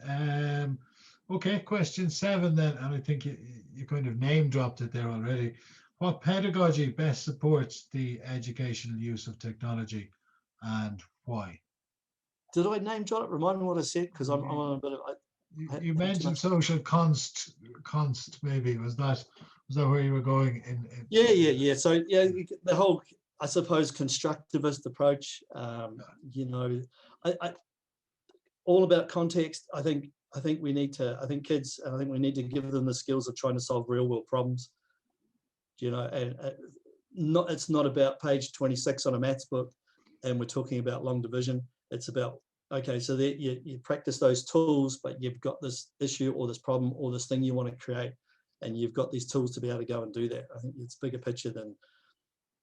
Okay, question 7 then, and I think you kind of name dropped it there already. What pedagogy best supports the educational use of technology, and why? Did I name drop it? Remind me what I said, because I'm on a bit of. You mentioned social const maybe. Was that where you were going? Yeah. So the whole, I suppose, constructivist approach. All about context. I think we need to. I think kids. I think we need to give them the skills of trying to solve real world problems. And it's not about page 26 on a maths book, and we're talking about long division. It's about, okay, so that you practice those tools, but you've got this issue or this problem or this thing you want to create, and you've got these tools to be able to go and do that. I think it's bigger picture than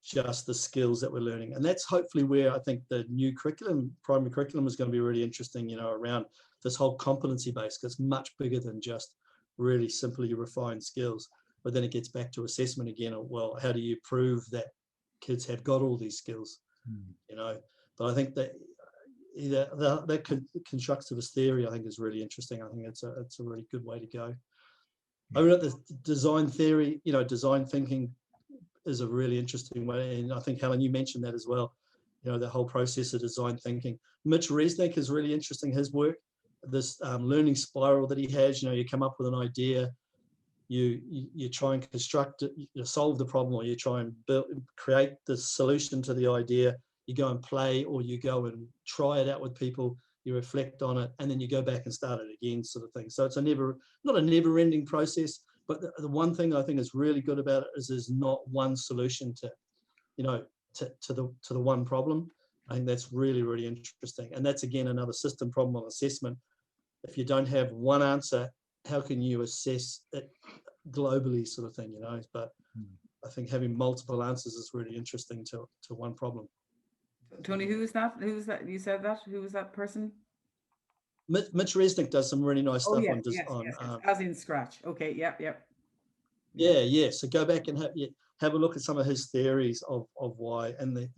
just the skills that we're learning. And that's hopefully where I think the new primary curriculum is going to be really interesting, around this whole competency base, because it's much bigger than just really simply refined skills. But then it gets back to assessment again. Well, how do you prove that kids have got all these skills? But I think that that constructivist theory, I think, is really interesting. I think it's a really good way to go. I mean, the design theory, design thinking is a really interesting way. And I think, Helen, you mentioned that as well, the whole process of design thinking. Mitch Resnick is really interesting, his work, this learning spiral that he has. You come up with an idea, you try and construct it, you solve the problem, or you try and create the solution to the idea. You go and play, or you go and try it out with people, you reflect on it, and then you go back and start it again, sort of thing. So it's not a never-ending process, but the one thing I think is really good about it is there's not one solution to the one problem. I think that's really, really interesting. And that's, again, another system problem on assessment. If you don't have one answer, how can you assess it globally, sort of thing, But I think having multiple answers is really interesting to one problem. Tony, who was that? You said that? Who was that person? Mitch Resnick does some really nice stuff yes. As in Scratch. Okay, yep. Yeah. So go back and have a look at some of his theories of why, and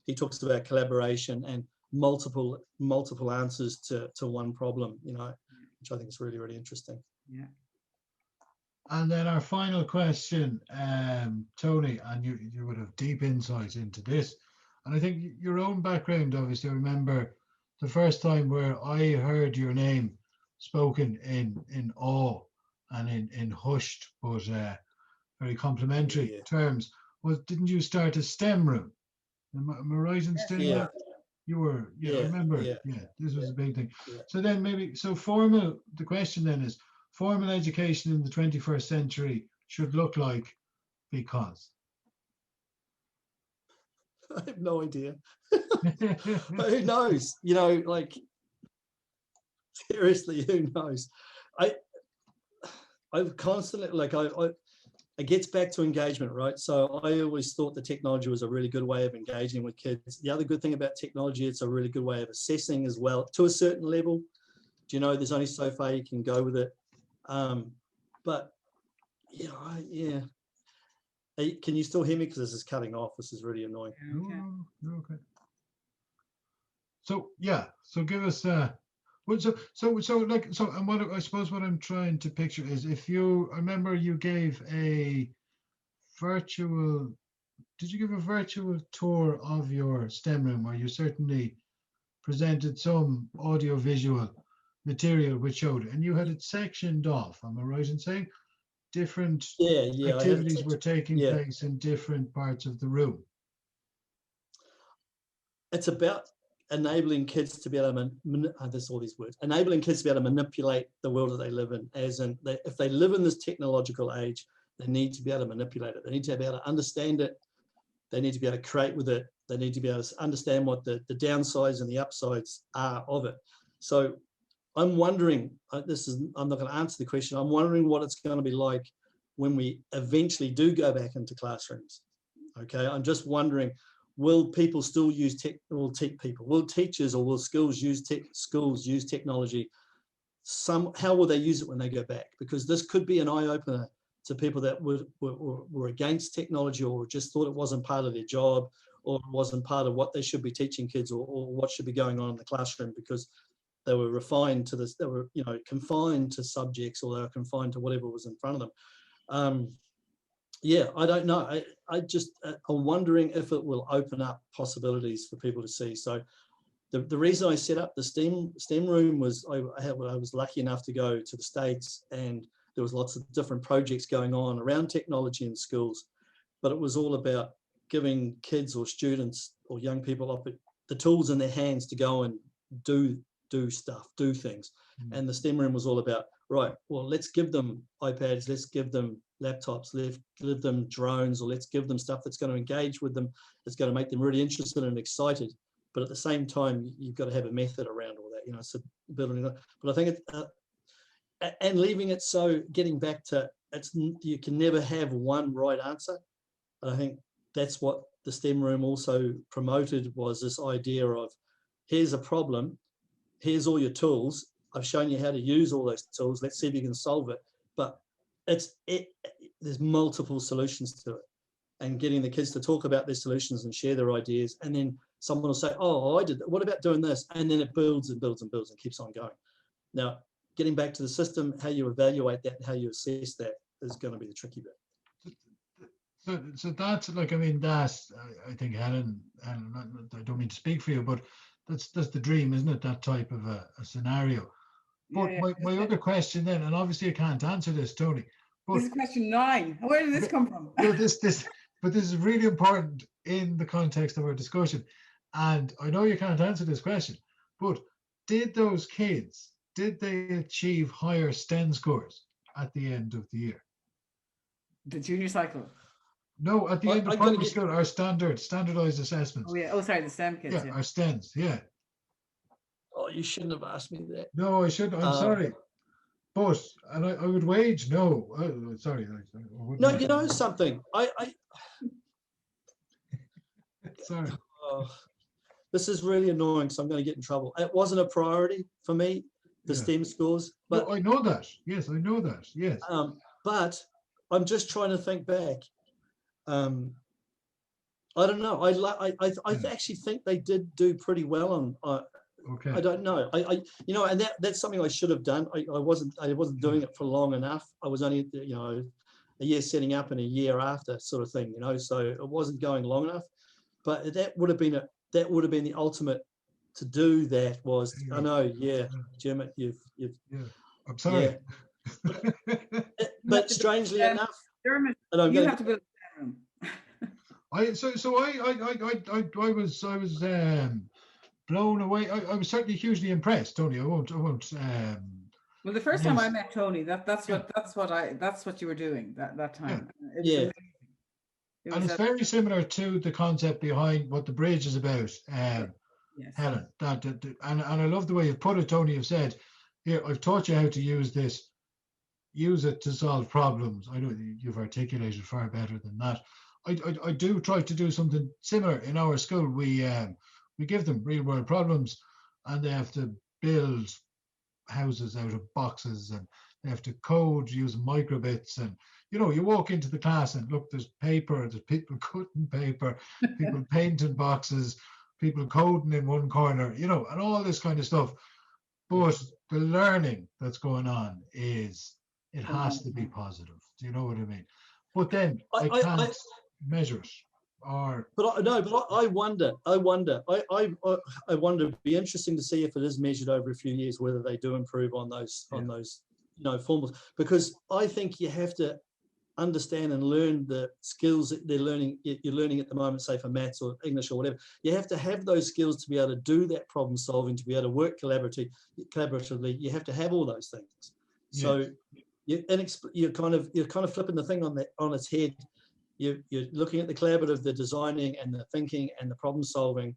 he talks about collaboration and multiple answers to one problem, you know, which I think is really, really interesting. Yeah. And then our final question, Tony, and you would have deep insight into this. And I think your own background, obviously, I remember the first time where I heard your name spoken in awe and in hushed but very complimentary terms was, didn't you start a STEM room? Am I right in saying that? You were, I remember, this was a big thing. So then maybe, so formal, the question then is, formal education in the 21st century should look like, because? I have no idea. Who knows? You know, like, seriously, who knows? I've constantly, like, it gets back to engagement, right? So I always thought the technology was a really good way of engaging with kids. The other good thing about technology, it's a really good way of assessing as well, to a certain level. Do you know, there's only so far you can go with it. But yeah. Can you still hear me? Because this is cutting off. This is really annoying. Okay. So yeah, so give us and what I suppose what I'm trying to picture is, if you, I remember you gave a virtual, did you give a virtual tour of your STEM room, where you certainly presented some audio visual material which showed it, and you had it sectioned off, am I right in saying? Different activities were taking place in different parts of the room. It's about enabling kids to be able to there's all these words, enabling kids to be able to manipulate the world that they live in, as in if they live in this technological age, they need to be able to manipulate it. They need to be able to understand it. They need to be able to create with it. They need to be able to understand what the downsides and the upsides are of it. So I'm wondering, I'm not going to answer the question. I'm wondering what it's going to be like when we eventually do go back into classrooms. Okay, I'm just wondering, will people still use tech? Will teachers or will schools use technology? How will they use it when they go back? Because this could be an eye-opener to people that were against technology, or just thought it wasn't part of their job, or it wasn't part of what they should be teaching kids, or what should be going on in the classroom, because they were refined to this, they were, you know, confined to subjects, or they were confined to whatever was in front of them. Yeah, I don't know. I'm wondering if it will open up possibilities for people to see. So the reason I set up the STEM room was I was lucky enough to go to the States, and there was lots of different projects going on around technology in schools, but it was all about giving kids or students or young people the tools in their hands to go and do stuff, do things. And the STEM room was all about, right, well, let's give them iPads, let's give them laptops, let's give them drones, or let's give them stuff that's going to engage with them, that's going to make them really interested and excited. But at the same time, you've got to have a method around all that, you know, so building it. But I think and leaving it, so getting back to, you can never have one right answer. I think that's what the STEM room also promoted, was this idea of, here's a problem, here's all your tools, I've shown you how to use all those tools, let's see if you can solve it. But there's multiple solutions to it, and getting the kids to talk about their solutions and share their ideas, and then someone will say, oh, I did that, what about doing this? And then it builds and builds and builds and keeps on going. Now, getting back to the system, how you evaluate that and how you assess that is going to be the tricky bit. So that's, like, I mean, that's, I think Helen, I don't mean to speak for you, but that's the dream, isn't it? That type of a scenario. But my other question then, and obviously I can't answer this, Tony. But this is question 9. Where did this come from? No, but this is really important in the context of our discussion. And I know you can't answer this question, but did those kids, did they achieve higher STEM scores at the end of the year? The junior cycle? No, at the end of primary school, our standardized assessments. Oh, yeah. Oh, sorry, the STEM kids. Yeah, our STEMs, yeah. Oh, you shouldn't have asked me that. No, I shouldn't. I'm sorry. But, and I would wage, no. Sorry. No, you know something? Sorry. This is really annoying, so I'm going to get in trouble. It wasn't a priority for me, the STEM scores. But no, I know that. Yes, I know that. Yes. But I'm just trying to think back. I don't know. I actually think they did do pretty well on. Okay. I don't know. And that's something I should have done. I wasn't doing it for long enough. I was only, a year setting up and a year after sort of thing, so it wasn't going long enough. But that would have been the ultimate to do that was, I know, yeah, Jim, you've I'm sorry. Yeah. But strangely enough, Dermot, you have to build a room. I was blown away. I was certainly hugely impressed, Tony. I won't. Well, the first time I met Tony, that's what you were doing that time. Yeah. And it's very similar to the concept behind what the bridge is about, Helen. And I love the way you put it, Tony. You've said, here, I've taught you how to use this. Use it to solve problems. I know you've articulated far better than that. I do try to do something similar in our school. We give them real world problems, and they have to build houses out of boxes, and they have to code using microbits. And you walk into the class and look, there's paper, there's people cutting paper, people painting boxes, people coding in one corner, and all this kind of stuff. But the learning that's going on it has to be positive. Do you know what I mean? But then I can't measure it. I wonder. It'd be interesting to see if it is measured over a few years whether they do improve on those formals, because I think you have to understand and learn the skills that you're learning at the moment, say for maths or English or whatever. You have to have those skills to be able to do that problem solving, to be able to work collaboratively. You have to have all those things. Yes. So you're kind of flipping the thing on its head. You're looking at the collaborative, the designing and the thinking and the problem solving,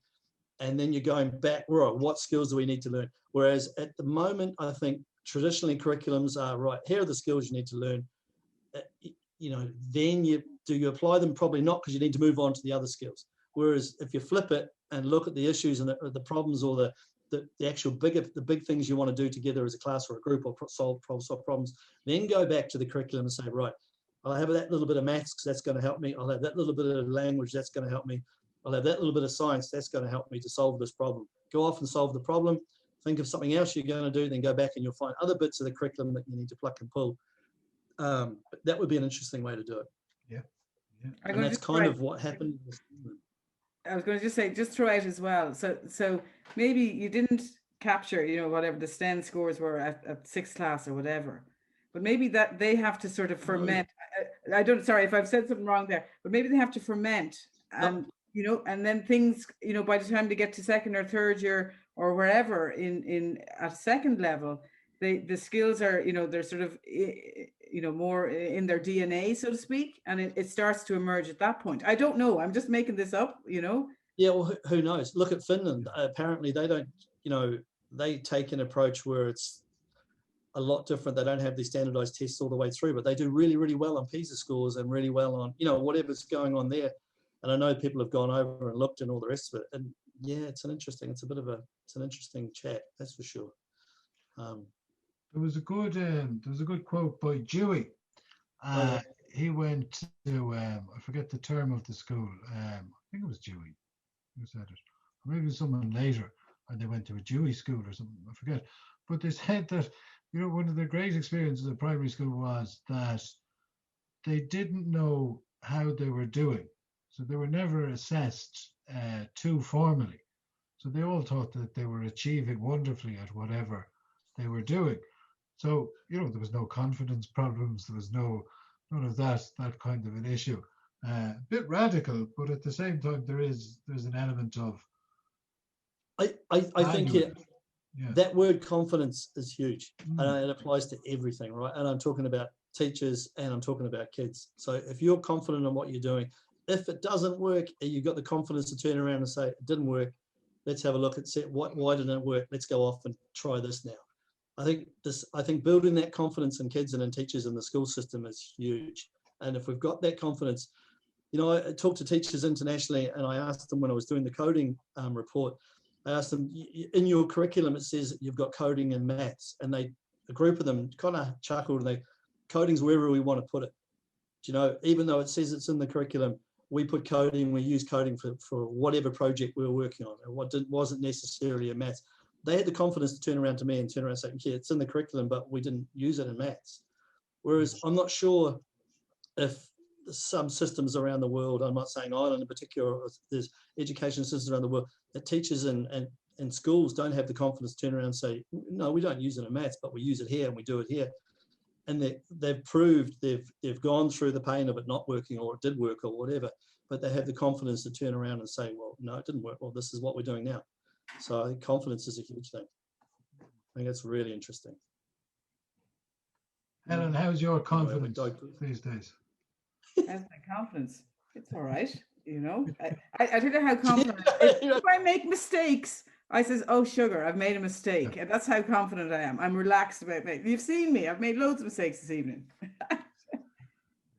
and then you're going back, right, what skills do we need to learn? Whereas at the moment, I think traditionally curriculums are, right, here are the skills you need to learn. Then you apply them? Probably not, because you need to move on to the other skills. Whereas if you flip it and look at the issues and the problems or the actual big things you want to do together as a class or a group or solve problems, then go back to the curriculum and say, right, I'll have that little bit of maths because that's going to help me. I'll have that little bit of language that's going to help me. I'll have that little bit of science that's going to help me to solve this problem. Go off and solve the problem. Think of something else you're going to do, then go back and you'll find other bits of the curriculum that you need to pluck and pull. That would be an interesting way to do it. Yeah. And that's kind of what happened. I was going to just say, just throw out as well. So maybe you didn't capture, whatever the STEM scores were at sixth class or whatever, but maybe that they have to sort of ferment. Sorry if I've said something wrong there, but maybe they have to ferment and, and then things, by the time they get to second or third year or wherever at second level, the skills are, they're sort of, more in their DNA, so to speak, and it starts to emerge at that point. I don't know. I'm just making this up, Yeah, well, who knows? Look at Finland. Apparently they don't, they take an approach where it's a lot different. They don't have these standardized tests all the way through, but they do really, really well on PISA scores and really well on, whatever's going on there. And I know people have gone over and looked and all the rest of it. And yeah, it's an interesting chat, that's for sure. There was a good quote by Dewey. He went to I forget the term of the school. I think it was Dewey who said it, or maybe someone later, and they went to a Dewey school or something. I forget, but they said that one of the great experiences of primary school was that they didn't know how they were doing, so they were never assessed too formally. So they all thought that they were achieving wonderfully at whatever they were doing. So, there was no confidence problems. There was none of that kind of an issue. A bit radical, but at the same time, there's an element of. I think that word confidence is huge, and it applies to everything, right? And I'm talking about teachers and I'm talking about kids. So if you're confident in what you're doing, if it doesn't work, you've got the confidence to turn around and say, it didn't work. Let's have a look at why didn't it work? Let's go off and try this now. I think building that confidence in kids and in teachers in the school system is huge. And if we've got that confidence, I talked to teachers internationally, and I asked them when I was doing the coding report, I asked them, in your curriculum, it says you've got coding and maths, and a group of them kind of chuckled, and coding's wherever we want to put it. Even though it says it's in the curriculum, we put coding, we used coding for whatever project we were working on, and wasn't necessarily a maths. They had the confidence to turn around to me and turn around and say, yeah, it's in the curriculum, but we didn't use it in maths. Whereas I'm not sure if some systems around the world, I'm not saying Ireland in particular, there's education systems around the world that teachers and schools don't have the confidence to turn around and say, no, we don't use it in maths, but we use it here and we do it here. And they've proved they've gone through the pain of it not working, or it did work or whatever, but they have the confidence to turn around and say, well, no, it didn't work. Well, this is what we're doing now. So I think confidence is a huge thing. I think that's really interesting. Helen, how's your confidence these days? How's my confidence? It's all right, you know. I don't know how confident. If I make mistakes, I says, oh, sugar, I've made a mistake. And that's how confident I am. I'm relaxed about it. You've seen me. I've made loads of mistakes this evening.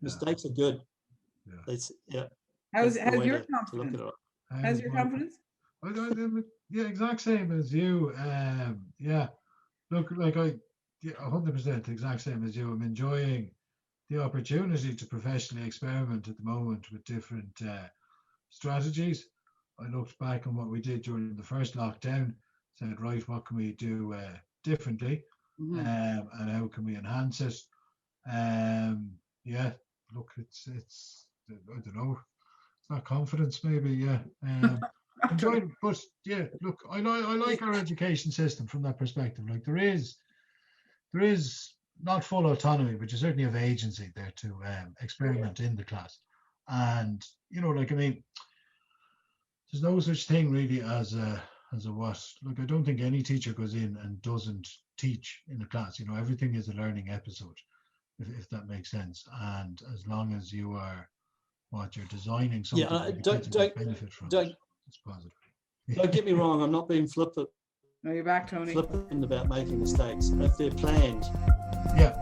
Mistakes are good. Yeah. How's your confidence? How's your confidence? Yeah, exact same as you. Yeah. Look, like 100% exact same as you. I'm enjoying the opportunity to professionally experiment at the moment with different strategies. I looked back on what we did during the first lockdown, said, right, what can we do differently, and how can we enhance it? Yeah, look, it's I don't know, it's not confidence maybe, yeah. Enjoyed it, but yeah, look, I like our education system from that perspective. Like there is not full autonomy, but you certainly have agency there to experiment in the class. And you know, like, I mean, there's no such thing really as a what. Look, I don't think any teacher goes in and doesn't teach in a class. You know, everything is a learning episode, if that makes sense. And as long as you are you're designing something, don't benefit from it, it's positive. Don't get me wrong, I'm not being flippant. No, you're back, Tony. Flippant about making mistakes if they're planned. Yeah.